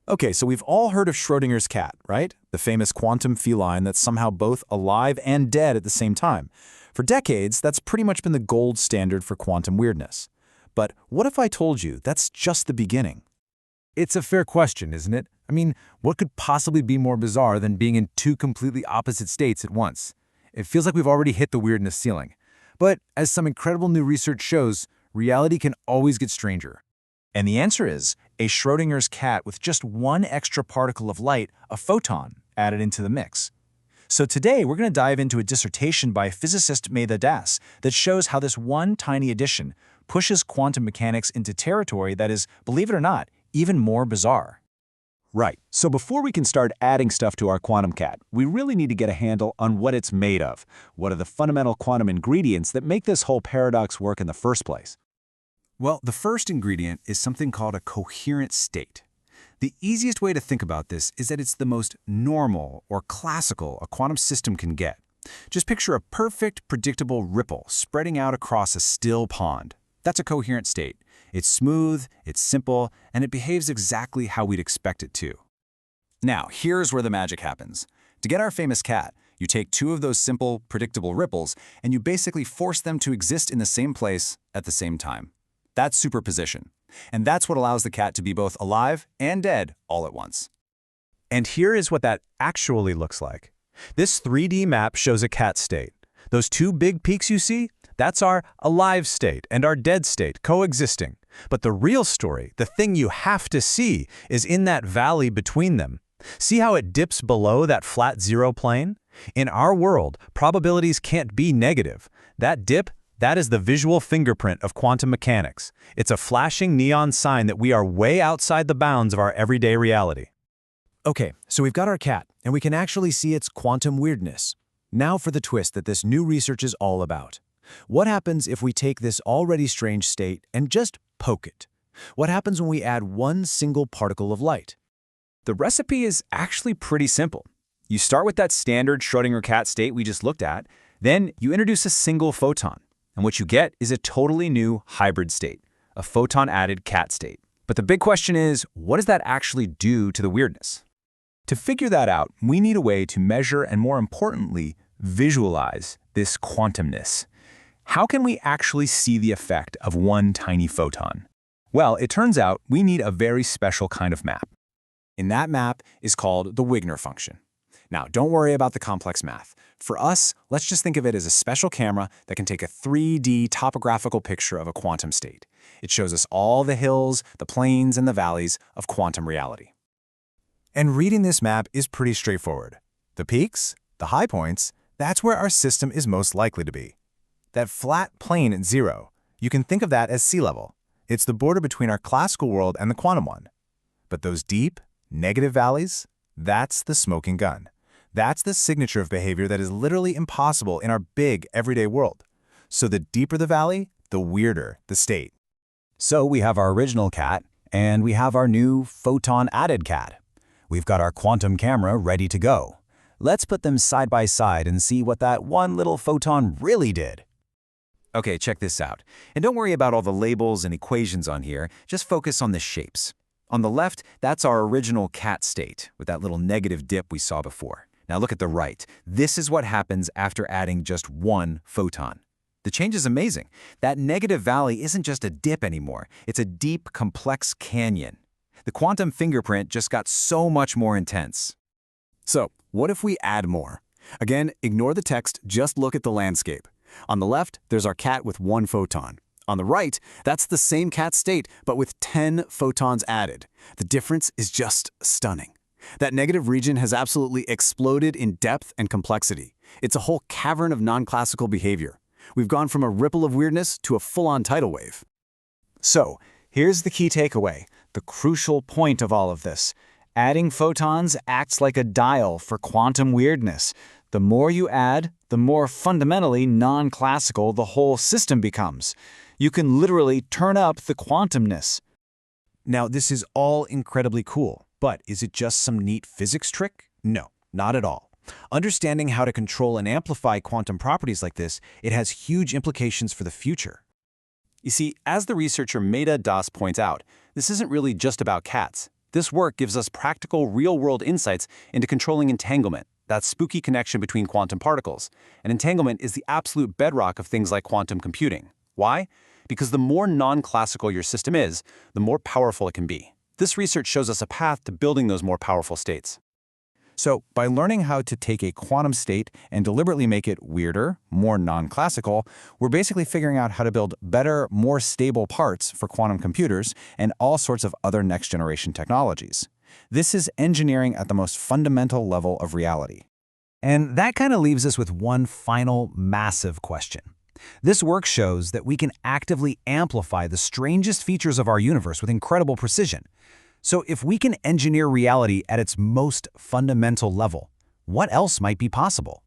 Okay, so we've all heard of Schrodinger's cat, right? The famous quantum feline that's somehow both alive and dead at the same time. For decades, that's pretty much been the gold standard for quantum weirdness. But what if I told you that's just the beginning? It's a fair question, isn't it? I mean, what could possibly be more bizarre than being in two completely opposite states at once? It feels like we've already hit the weirdness ceiling. But as some incredible new research shows, reality can always get stranger. And the answer is a Schrodinger's cat with just one extra particle of light, a photon, added into the mix. So today, we're going to dive into a dissertation by physicist Medha Das that shows how this one tiny addition pushes quantum mechanics into territory that is, believe it or not, even more bizarre. Right. So before we can start adding stuff to our quantum cat, we really need to get a handle on what it's made of. What are the fundamental quantum ingredients that make this whole paradox work in the first place? Well, the first ingredient is something called a coherent state. The easiest way to think about this is that it's the most normal or classical a quantum system can get. Just picture a perfect, predictable ripple spreading out across a still pond. That's a coherent state. It's smooth, it's simple, and it behaves exactly how we'd expect it to. Now, here's where the magic happens. To get our famous cat, you take two of those simple, predictable ripples, and you basically force them to exist in the same place at the same time. That's superposition. And that's what allows the cat to be both alive and dead all at once. And here is what that actually looks like. This 3D map shows a cat state. Those two big peaks you see, that's our alive state and our dead state coexisting. But the real story, the thing you have to see, is in that valley between them. See how it dips below that flat zero plane? In our world, probabilities can't be negative. That dip, that is the visual fingerprint of quantum mechanics. It's a flashing neon sign that we are way outside the bounds of our everyday reality. Okay, so we've got our cat, and we can actually see its quantum weirdness. Now for the twist that this new research is all about. What happens if we take this already strange state and just poke it? What happens when we add one single particle of light? The recipe is actually pretty simple. You start with that standard Schrödinger cat state we just looked at, then you introduce a single photon. And what you get is a totally new hybrid state, a photon-added cat state. But the big question is, what does that actually do to the weirdness? To figure that out, we need a way to measure and, more importantly, visualize this quantumness. How can we actually see the effect of one tiny photon? Well, it turns out we need a very special kind of map. And that map is called the Wigner function. Now, don't worry about the complex math. For us, let's just think of it as a special camera that can take a 3D topographical picture of a quantum state. It shows us all the hills, the plains, and the valleys of quantum reality. And reading this map is pretty straightforward. The peaks, the high points, that's where our system is most likely to be. That flat plane at zero, you can think of that as sea level. It's the border between our classical world and the quantum one. But those deep, negative valleys, that's the smoking gun. That's the signature of behavior that is literally impossible in our big, everyday world. So the deeper the valley, the weirder the state. So we have our original cat, and we have our new photon-added cat. We've got our quantum camera ready to go. Let's put them side by side and see what that one little photon really did. Okay, check this out. And don't worry about all the labels and equations on here. Just focus on the shapes. On the left, that's our original cat state, with that little negative dip we saw before. Now look at the right. This is what happens after adding just one photon. The change is amazing. That negative valley isn't just a dip anymore. It's a deep, complex canyon. The quantum fingerprint just got so much more intense. So, what if we add more? Again, ignore the text, just look at the landscape. On the left, there's our cat with one photon. On the right, that's the same cat state, but with 10 photons added. The difference is just stunning. That negative region has absolutely exploded in depth and complexity. It's a whole cavern of non-classical behavior. We've gone from a ripple of weirdness to a full-on tidal wave. So, here's the key takeaway, the crucial point of all of this. Adding photons acts like a dial for quantum weirdness. The more you add, the more fundamentally non-classical the whole system becomes. You can literally turn up the quantumness. Now, this is all incredibly cool, but is it just some neat physics trick? No, not at all. Understanding how to control and amplify quantum properties like this, it has huge implications for the future. You see, as the researcher Medha Das points out, this isn't really just about cats. This work gives us practical, real-world insights into controlling entanglement, that spooky connection between quantum particles. And entanglement is the absolute bedrock of things like quantum computing. Why? Because the more non-classical your system is, the more powerful it can be. This research shows us a path to building those more powerful states. So, by learning how to take a quantum state and deliberately make it weirder, more non-classical, we're basically figuring out how to build better, more stable parts for quantum computers and all sorts of other next-generation technologies. This is engineering at the most fundamental level of reality. And that kind of leaves us with one final massive question. This work shows that we can actively amplify the strangest features of our universe with incredible precision. So if we can engineer reality at its most fundamental level, what else might be possible?